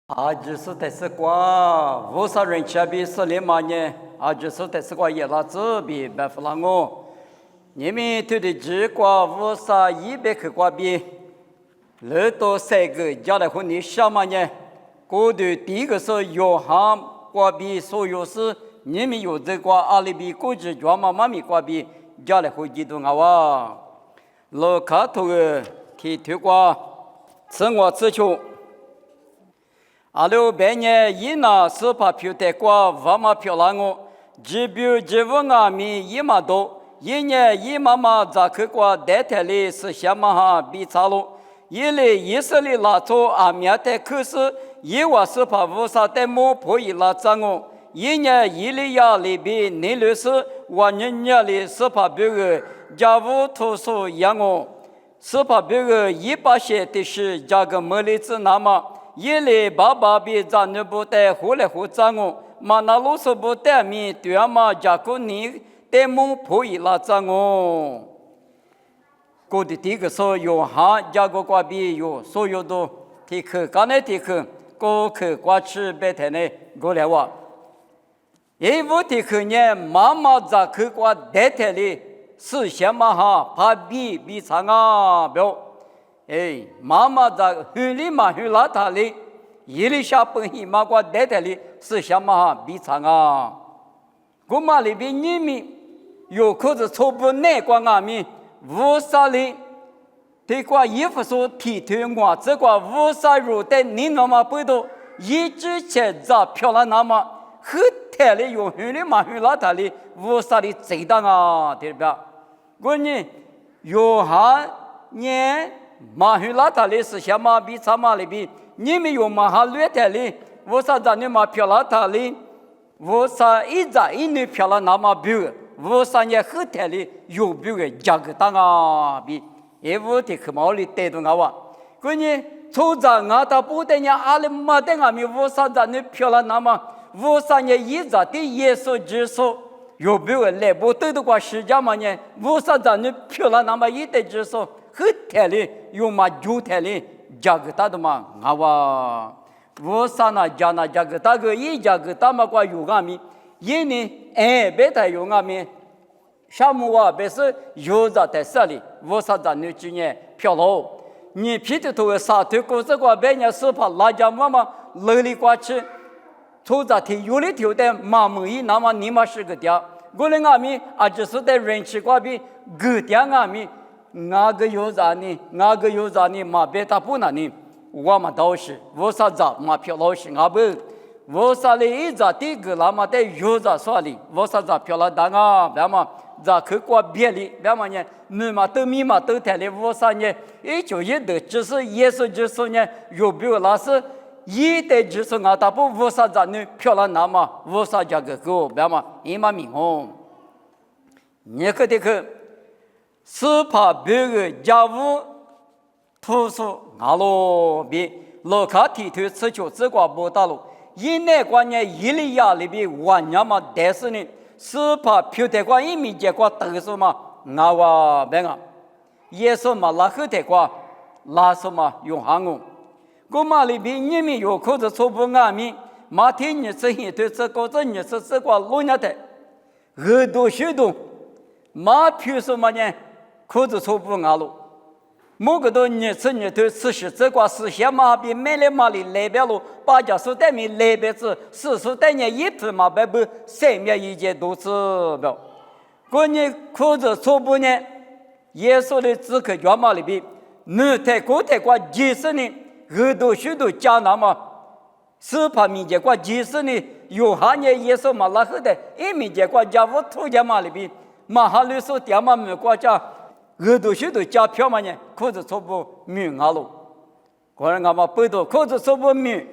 就是得是瓜，无啥人吃比是里嘛呢？就是得是瓜也拉子比白弗朗我，你们对的只瓜无啥100克瓜比，乐多3个加来和你什么呢？过的第一个是约翰瓜比，所有是你们有这瓜阿里比估计专门妈咪瓜比加来和基督啊哇，老卡头个提推瓜，自我自求。阿六百年以那是怕票得过我们票了我，只表只问阿米一马多，一年一妈妈咋去过代替里是什么哈比差路，一类以色列拉错阿米的可是一万是怕无啥的么破译拉脏我，一年一里亚里比你律师我年里是怕别个家务投诉养我，是怕别个100些的是加个没里子那么。一类爸爸比咱女不带回来回咱我，嘛那老师不带米对啊嘛加个你带么破译了咱我。过的第一个说有哈加个瓜比有所有的提克，刚才提克过去瓜吃白天呢过来哇。一无提克呢妈妈咋去瓜代替里是什么哈怕比长啊表。妈妈在huyện里嘛huyện拉塔里，一里下本一马瓜代替里是什么哈比长啊？古马里边你们有可是错不内瓜阿米无啥里，对瓜衣服说提推我这瓜无啥入的你那么不多，一直且咋漂亮那么很太里有huyện里嘛huyện拉塔里无啥里最大啊，对吧？我呢有哈呢。马去拉塔里是什么比什么里比？你们有马哈略塔里，我啥子你马漂拉塔里，我啥一扎一女漂拉那么比，我啥也很塔里有比个价格当啊比，也我的去毛里带动我。过呢，从这俺他不得呢，阿里没得俺们我啥子你漂拉那么，我啥也一扎的耶稣之说。有比个来不得的话，时间嘛呢，我啥子你漂拉那么一得之说。很太里有嘛就太里加个大的嘛啊哇，我啥那加那加个大个一加个大嘛瓜有阿米，一呢别太有阿米，什么话别是有在在这里，我啥子你今年漂喽，你皮的头啥头过这个别人是怕拉家妈妈勒里瓜吃，从这天有里头的妈妈一那么你嘛是个爹，我的阿米就是在人吃瓜比个爹阿米。那个有啥呢？马别他不拿呢，我们都是，我啥子马漂老是阿不，我啥哩一扎第个那么的有啥说哩，我啥子漂老当啊，别嘛，咋去过别哩，别嘛呢，你嘛都米嘛都太哩，我啥呢？一就一的，只是也是就是呢，有比如那是一的就是俺大不我啥子呢？漂老那么，我啥家个狗，别嘛，一嘛明红，你可得去。是怕别个家务投诉阿罗比老卡提推吃酒这个不大路，一年关年一里亚里边万年嘛，但是呢，是怕票的瓜一米结果得数嘛，阿哇别个，也是嘛拉后的瓜，拉什么用行我，我嘛里边你们有可是错不阿米，马天你这一对这个你是这个老年的，耳朵许多，马票什么呢？可是错不阿路，某个都你吃吃是这个是些马比买来马里来边路，把家手带米来边子，40带年一匹马白不3面一件都是不，过年可是错不呢？耶稣的只可叫马里边，你太过几十年，耳朵许多加那么，是怕民间过几十年，有行业耶稣马拉后的，一民间过家务土家马里边，马哈律师爹妈们国家。耳朵许多加票嘛呢，可是错不明阿路，可能俺们不多，可是错不明，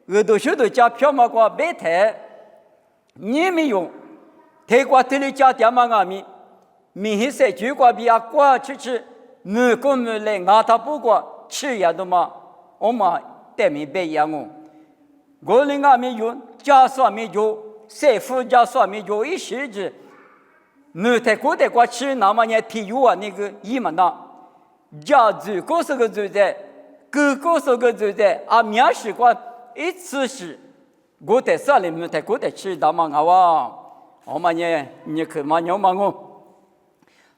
耳朵许多加票嘛过白台，你没用，泰国这里加点嘛阿米，明显就过比啊过吃，你过没来俺他不过吃也都嘛，我嘛带没白养我，我领阿米用加上没有，财富加上没有一时子。你太过的过去，那么呢？体育啊，那个一么那，家族各是个族在，各是个族在，啊，面试过一次是我在山里面在我在吃大嘛哇，我们呢你可嘛牛嘛我，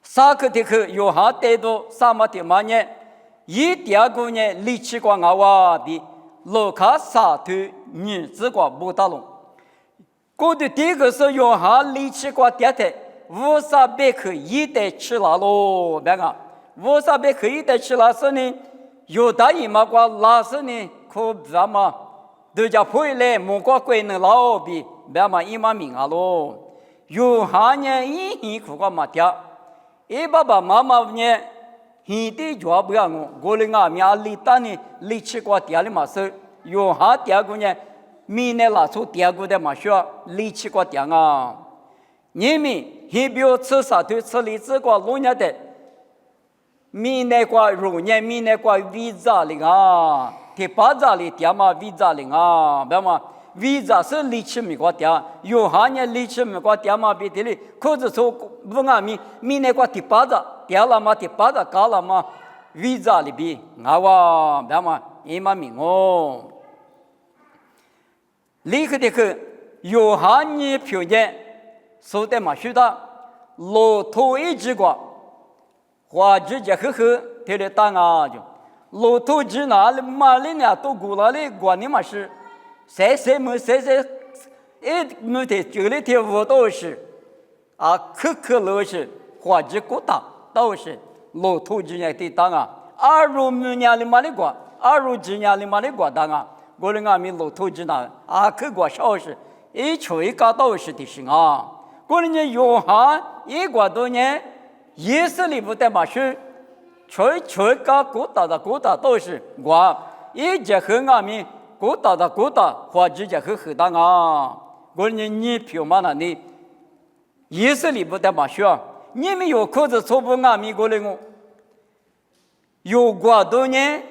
啥个的去有哈带到啥么的嘛呢？一第二个呢力气光哇的，老卡啥头你只管不打拢。过的第一个是有哈力气光点的，无啥别去一代吃了喽，别个无啥别去一代吃了是呢，有大姨妈光拉是呢，可怎么？都叫回来，莫怪鬼能老比，别嘛一嘛命啊喽。有哈呢，一苦个嘛掉，一爸爸妈妈呢，一的就不要我的啊面里单呢，力气过掉的嘛是，有哈掉个呢，明年拿出掉个的嘛需要力气过掉啊。你们一比如吃啥都吃荔枝过弄下的，明年过肉年，明年过味杂的啊。ที่ป้าจ่าลีเตียมาวิจาลิงาแบบว่าวิจา是ลิชิมีกว่าเตียอยู่หาเนี่ยลิชิมีกว่าเตียมาบิดเลยเขาจะสู้บุงามีเนี่ยกว่าที่ป้าจ่าเตียละมาที่ป้าจ่ากาละมาวิจาลีบีงาว่าแบบว่าอีมามีงอลีคือเด็กอยู่หาเนี่ยผิวเนี่ยสู้แต่มาชุดาโลทูอีจีกว่าว่าจีจะคือที่เด็กตั้งอาจุ路途之哪里马里呢？都过了的过年嘛是，谁没得这里天舞都是，啊，可乐是，或者古大都是路途之间的当啊，二如明年的马里过，二如今年的马里过当啊，我们俺们路途之哪啊，可过少是，一吹个都是的是啊，我们呢有哈一过多年，也是里不得嘛是。吹个古大都是我，一节和俺们古大或者节和大啊，我你票嘛那你，也是里不得嘛说，你们有可是错不俺们过来我，有过多年，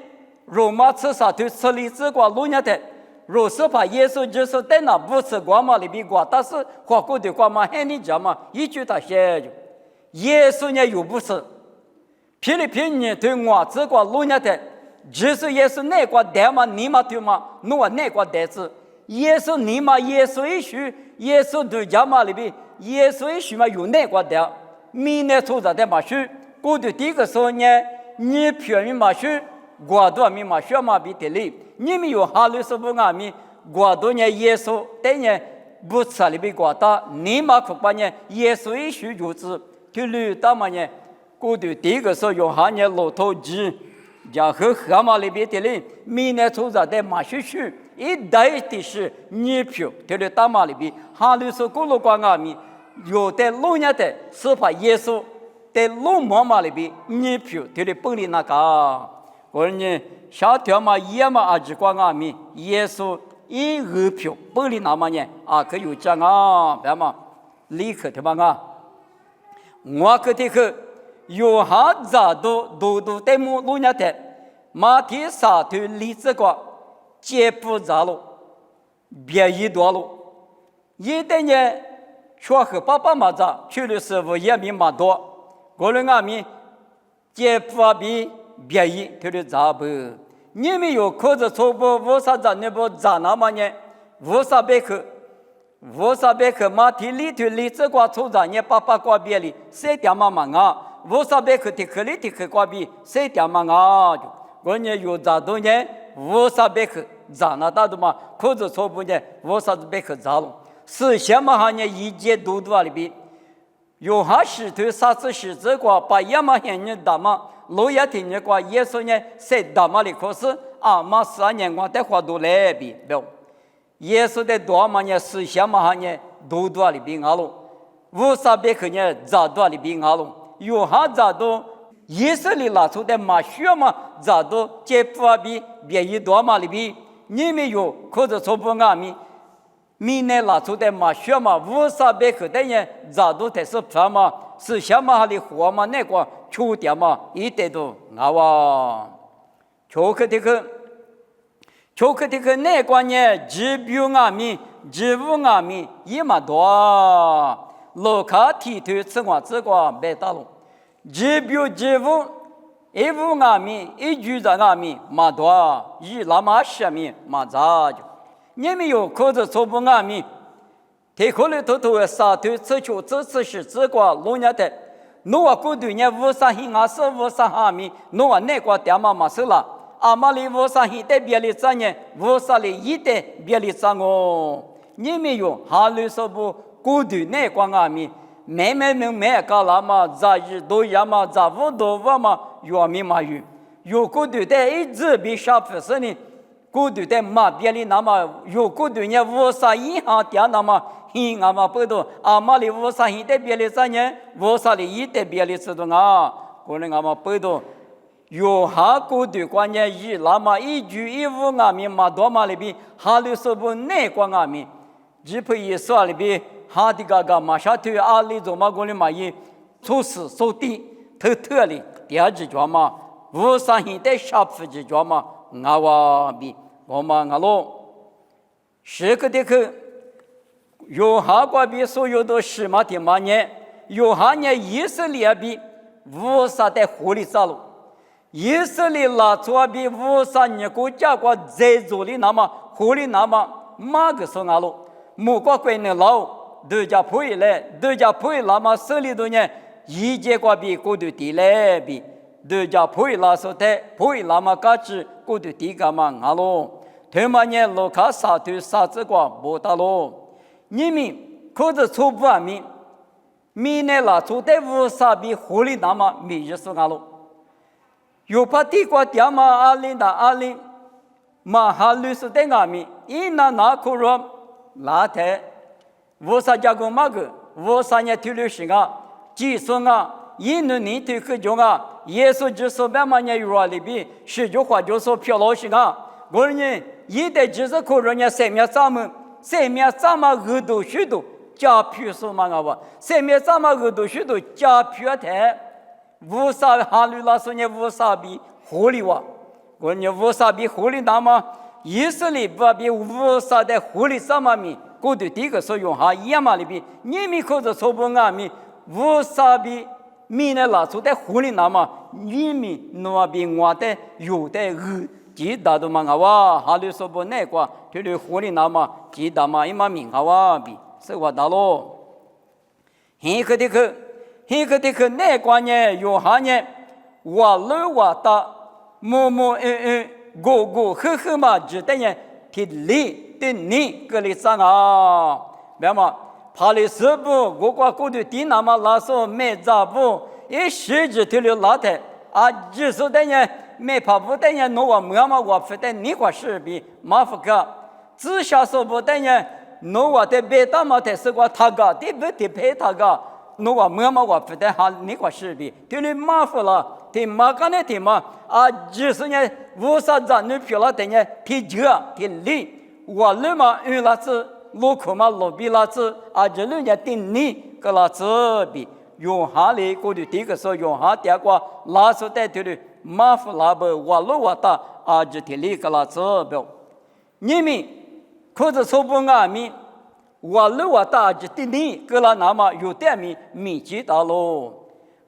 罗马吃啥都吃荔枝瓜弄下的，若是把耶稣就是在那不吃瓜嘛里边瓜，但是花过的瓜嘛喊你讲嘛，一句他写就，耶稣呢又不吃。菲律宾人对我这个路亚的，就是也是那个代嘛，你嘛对嘛，我那个代子，也是你嘛，也是一许，也是对家嘛里边，也是一许嘛有那个代，明年出在的嘛许，过的第一个时候呢，你偏民嘛许，我多民嘛学嘛比得哩，你们有哈律师不俺们，我多呢耶稣，但呢不吃里边过大，你嘛可把呢耶稣一许就是就绿大嘛呢。过去第一个是用哈年骆驼机，然后河马里边的人，明年出在的马须须，一代的是女票，这里大马里边，哈里是古罗关阿米，有的老年的是把耶稣，在老妈妈里边女票，这里本里那个，我呢下条嘛也嘛阿吉关阿米，耶稣一二票，本里那么呢啊可有讲啊，别嘛，立刻的嘛啊，我可的去。有哈咋都在木路那的，马蹄沙头荔枝瓜，接不着了，别一多了。一代人说和爸爸妈妈去的时候也没嘛多，我们俺们接不比别一他的咋不？你们有可是错不？为啥子那不咋那么呢？为啥别去？为啥别去？马蹄里头荔枝瓜出着你爸爸瓜别里，谁点嘛嘛啊？我啥别去的克里的克瓜比谁点嘛啊？我呢有咋多呢？我啥别去咋那大的嘛？可是错不呢？我啥子别去咋了？是什么哈呢？一节都里边有哈石头啥子石子瓜，把亚马hen呢打嘛，老亚天呢瓜耶稣呢谁打嘛的？可是啊嘛3年我在花都来比不？耶稣的多嘛呢？是什么哈呢？都里边啊喽？我啥别去呢？咋多里边啊喽？有哈咋都，也是里拿出的马血嘛，咋都接不比别一多嘛里边，你们有可是错不俺们，明年拿出的马血嘛，无啥别去的人咋都才是啥嘛，是什么的货嘛，那个出点嘛，一点都啊哇，巧克力那个呢，指标俺们，指物俺们也嘛多。老卡提头吃光这个没打拢，指标指物，一物俺们一句在俺们嘛多，一那么下面嘛咋就，你们有可着错不阿弥，提可里头头沙头此处这次是这个龙家的，侬话过对呢无啥hin阿是无啥阿弥，侬话那个点嘛嘛是啦，阿玛里无啥hin的别里咋呢，无啥里一的别里咋哦，你们有哈里说不过对那个阿弥。每个啦嘛，咋日都呀嘛，咋不都哇嘛，有咪嘛有过对的一直比啥不是呢？过对的嘛，别里那么有过对呢，无啥银行点那么，银阿嘛不多，阿嘛里无啥银的别里啥呢？无啥里一的别里知道啊？可能阿嘛不多，有哈过对关键一那么一句一五阿咪嘛多嘛里边，哈里说不那关阿咪，只配一说里边。哈的嘎嘎马上对阿里做嘛过来嘛也处事手地特里第二句话嘛无啥现代下夫句话嘛阿哇比我嘛阿罗是个的去有哈瓜比所有的事嘛的嘛呢有哈呢以色列比无啥的狐狸走路以色列拉错比无啥呢国家国在做里那么狐狸那么马个说阿罗木瓜归呢老对家配来，对家配那么手里头呢，一节瓜比过度地来比，对家配那说的配那么价值过度地干嘛阿罗，他们呢罗卡沙头沙子瓜不打罗，你们可是错不阿米，米呢拉错的无啥比狐狸那么米就是阿罗，有怕地瓜点嘛阿里那阿里，嘛哈律师的阿米，一那可罗拉的。无啥加工嘛个，无啥呢？推流行啊，计算啊，一年年推个种啊，耶稣就说白嘛呢，有里边十句话就说漂老行啊，我呢一代就是可人家三面咱们额度许多加票数嘛个吧，三面咱们额度许多加票台，无啥哈律拉说呢无啥比狐狸哇，我呢无啥比狐狸那么，以色列不比无啥的狐狸什么米。过对第一个说用哈一样嘛里边，你们可是说不阿米，无啥比米呢拉出的狐狸那么，你们那边我的有的几大都嘛哇，哈里说不那个，对对狐狸那么几大嘛一嘛命哇比，是我大咯。很可的去那个呢有哈呢，我老我大，go呵嘛，只等呢提里。的你个里上啊，那么帕里斯布我国过的地那么拉说没咋不，一时就提了拉的啊，就是的呢没怕不的呢，侬我么嘛我非得你个是比马夫个，自下说不的呢，侬我的别大嘛的是个他个，的不的陪他个，侬我么嘛我非得哈你个是比，提了马夫了。提马干的提嘛啊，就是呢无啥子女票了的呢，提这提里。我那么用那子，路口嘛路边那子，啊，这人家定你个那子比用哈里过的第一个说用哈第二个那时带头的马夫那不我路我大啊，这天里个那子不，你们可是说不阿米，我路我大这定你个那么有点米知道喽，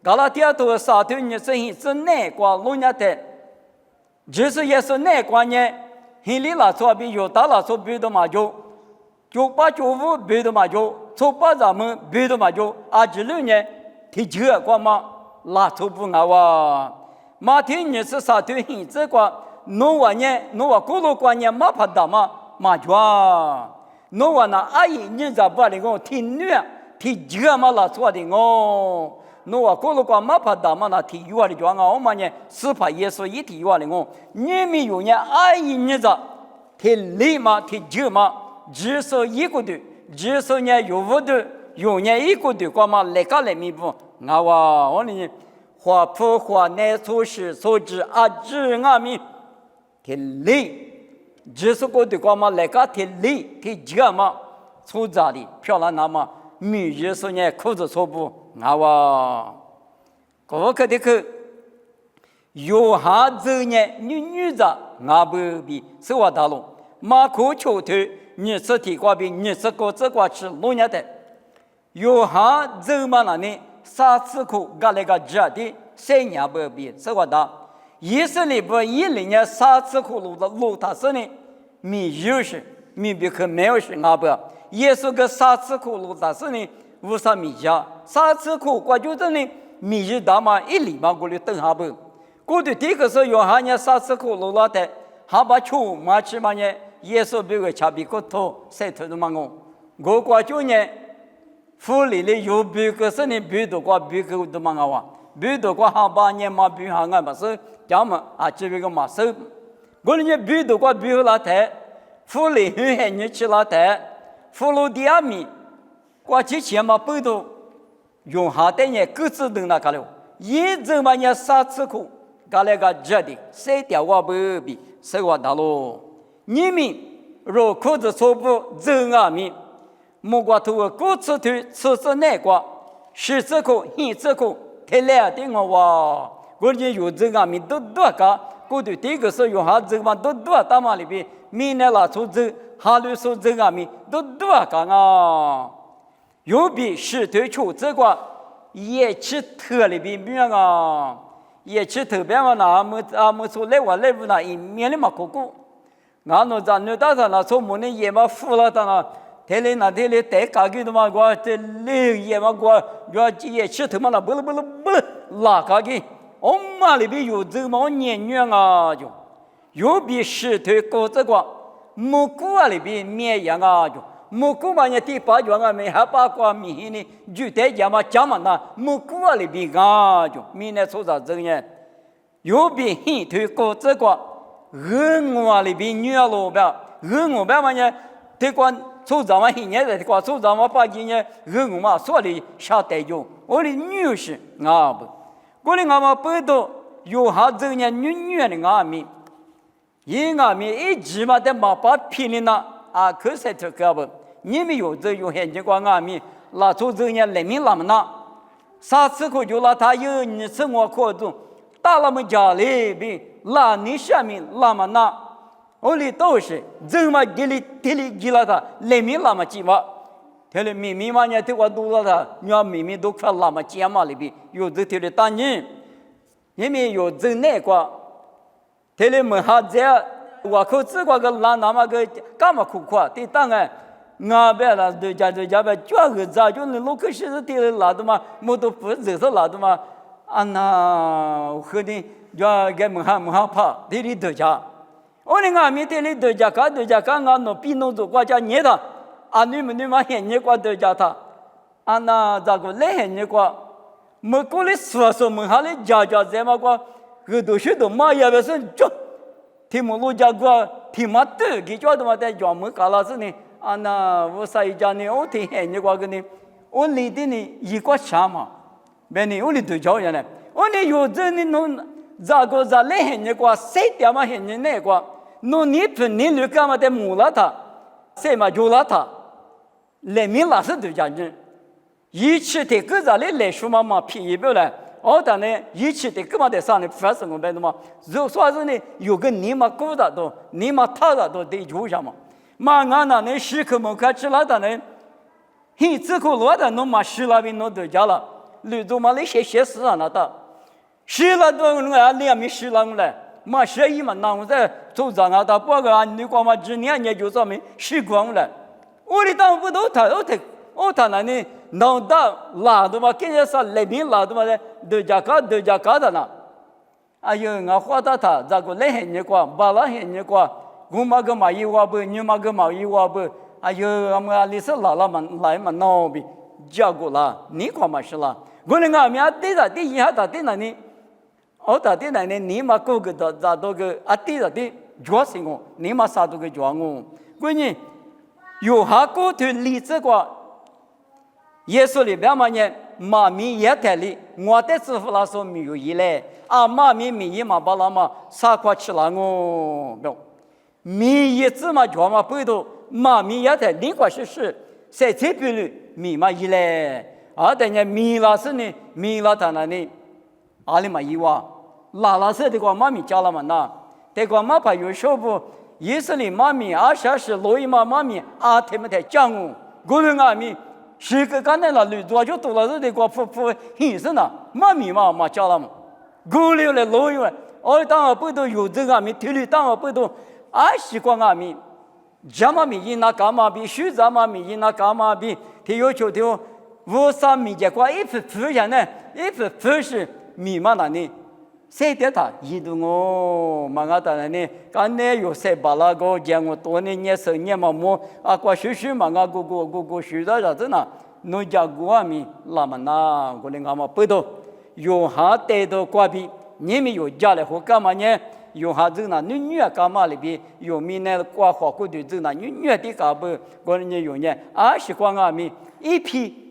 个那第二头沙头你是哪个路家的，就是也是哪个呢？黑里拉错比有大拉错比的嘛就，9895比的嘛就，错把咱们比的嘛就，啊这里呢，提这个嘛拉错不啊哇，马天你是啥对黑这个，侬话呢，侬话古路关呢马怕打嘛嘛就啊，侬话那阿姨你咋把那个提女提这个嘛拉错的哦。侬话过了关马怕打嘛那提有的讲啊，我们呢是怕耶稣一提有的我，你们有呢爱你着提立嘛提这嘛，只说一个的，只说呢有不的，有呢一个的关嘛来个来弥补，啊哇，我呢花破花难措施措置啊只阿弥提立，只说个的关嘛来个提立提这嘛，出咋的漂亮那么，每日说呢裤子错不。啊哇，我可得去，有哈子呢，女子啊不比是我大龙，马口球头，你是提瓜比，你是个这瓜吃龙家的，有哈子嘛那呢，啥次口噶那个热的，谁也不比是我大，以色列不10年啥次口路他是呢，没有是，米比克没有是阿伯，耶稣个三次苦路但是呢，无啥米家，三次苦过就是呢，米日大嘛一里嘛过来等阿伯，过去第一个是约翰呢三次苦路了的，哈巴丘马去嘛呢，耶稣比个差比个头，谁头都嘛我过就呢，府里的有比个是呢，比多过比个都嘛啊，比多过哈巴呢嘛比哈啊，不是，要么啊这个嘛是。我呢比多过比拉台，府里很很你去拉台，府路第二米，过去前嘛不都用下的呢各自等那个了，一直嘛呢三次苦，搞那个决定，谁掉我不比谁我大喽？你们若裤子错不正啊米，木瓜头各自头吃吃那个，十次苦，一次苦，太难的我哇！我呢有正啊米都多个。过去第一个是用哈这个嘛，都多大嘛里边，明年拉出这哈律说这个米都多干啊，有比是对出这个也去特里边边啊，也去特别嘛那么说来我来不那一面的嘛哥哥，俺那咱那大山那从门里也嘛富了的那，天里带家具的嘛我这里也嘛我也去特嘛那不拉家具。我妈里边有这么年月啊，就有比石头搞这个木古啊里边绵羊啊，就木古嘛，人第八卷啊，没还八卦米呢，就在家嘛讲嘛那木古啊里边啊，就明年出啥这样，有比黑头搞这个鹅啊里边女老板，鹅嘛呢，这个出啥嘛一年的，这个出啥嘛把今年鹅嘛说的下代就我的女婿啊不。过来我们不都有哈这样女的阿米，因阿米一直嘛在马把拼的那啊，可是这个不，你们有这有现金光阿米，拉出这样人民那么那，啥时候就拉他有你生活活动，到了我们家里边拉你下面那么那，我里都是这么给了他人民那么几嘛。天里秘密嘛，人家我都知道，人家秘密都快那么尖嘛里边，有这天里当年，因为有这那个，天里没哈这，我口这个那么个干嘛苦苦，对当然，俺别了对家别，叫个咋就那路口是对了拉的嘛，我都不认识拉的嘛，啊那和你要给没哈怕，对里对家，我那俺们对里对家，俺那比弄做国家捏的。啊，你们现在过对家他，啊那咋个来现在过？没过来说门下来家在嘛过，很多许多嘛也不是就，听我路家过，听嘛对，给家的嘛在家门搞了是呢，啊那我啥一家呢？我听现在过个呢，我离的呢一个乡嘛，别呢我离对家人呢，我呢有这呢弄咋个咋来现在过，谁点嘛现在那个，弄你分你路干嘛在木了他，谁嘛就了他。人民老是对家人，一起的各家来说嘛便宜不来，当然一起的各嘛在上呢发生我们的嘛，就说是呢有个你嘛高的多，你嘛他的多得就什么，嘛俺那呢时刻么看起来的呢，很自苦罗的弄嘛十那边弄对家了，绿洲嘛那些事啊那的，十那多俺两米十那来，嘛十一嘛那我在走上啊的，不过俺你光嘛只年就上面十光了。我的当不都他那里脑袋拉的嘛，跟着说那边拉的嘛的，对家搞的呢。哎呦，我花到他，这个来很热过，巴拉很热过，我嘛个嘛一瓦不，你嘛个嘛一瓦不，哎呦，我们里是拉嘛来嘛闹比，结果啦，你看嘛是啦，我那个面对着对一下他对那里，他对那里你嘛个个的咋都个啊对着对，抓死我，你嘛啥都个抓我，关键。有哈过头例子过，耶稣里边嘛呢，妈咪也带里，我的师傅那时候没有一来，啊妈咪没一嘛把那嘛啥过去了我，不，没一次嘛叫嘛不都，妈咪也带另外是，在这边里没嘛一来，啊等下没了是呢，没了他那里，阿里嘛一哇，拉是这个妈咪教了嘛那，这个嘛怕有时候不。耶稣里妈咪20是罗伊妈咪啊，他们在讲我人阿咪是个刚才那女主就读了这个不很深呐，妈咪嘛教了嘛，我留来罗伊当然不都有这个阿咪，体力当然不都习惯阿咪，加玛米因那干嘛比许加玛米因那干嘛比，他要求的无啥米结果一分分下呢，一分分是米嘛那呢，谁的他一度我嘛个的呢，干呢有谁巴拉个讲我多呢也是也嘛么啊，过许嘛个个许的啥子呢？侬家过米拉嘛那过来俺们不多，有哈带到过比，你们有家来或干嘛呢？有哈子那女干嘛里边有米呢？刮花过的子那女的干不？过人家有呢，啊是光阿米一批。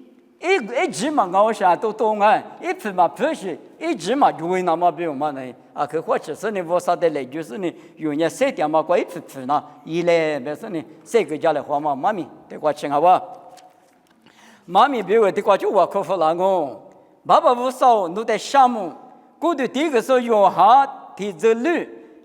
一直嘛，我想都懂啊，一批嘛不是，一直嘛就会那么比我们呢啊，可或者是呢，我啥的来就是呢，有人谁点嘛，过一批呢，一来没事呢，谁个家来花嘛，妈咪得过请好吧？妈咪比我得过就我客服了我，爸爸无少，侬在项目，过的第一个是用哈提着路，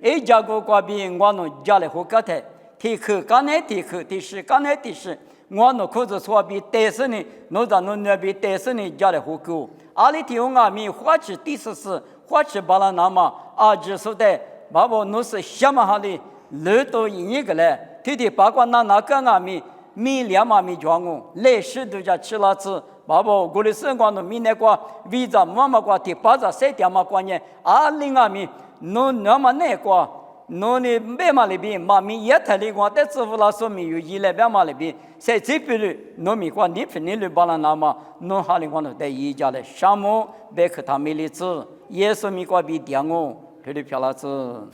一家个过边我侬家来活个的，提课刚才提课，提时刚才提时。我那裤子说比带死你，侬在侬那边带死你家里户口，阿里提我阿米花起第四次，花起巴拉那么阿只说的，爸爸侬是什么哈的，路都一个嘞，天天八卦那个阿米，米两嘛米装我，来时都叫吃了子，爸爸过来生活侬米那个，为着妈妈个第八十三点嘛关键，阿里阿米侬那么那个。侬呢？别嘛里边，妈咪也太里光，但支付了说明有一来别嘛里边，在这边的侬咪光，你分你里巴拉那么，侬哈里光头在一家的项目，别克他没里子，也是咪光比点我，这里漂亮子。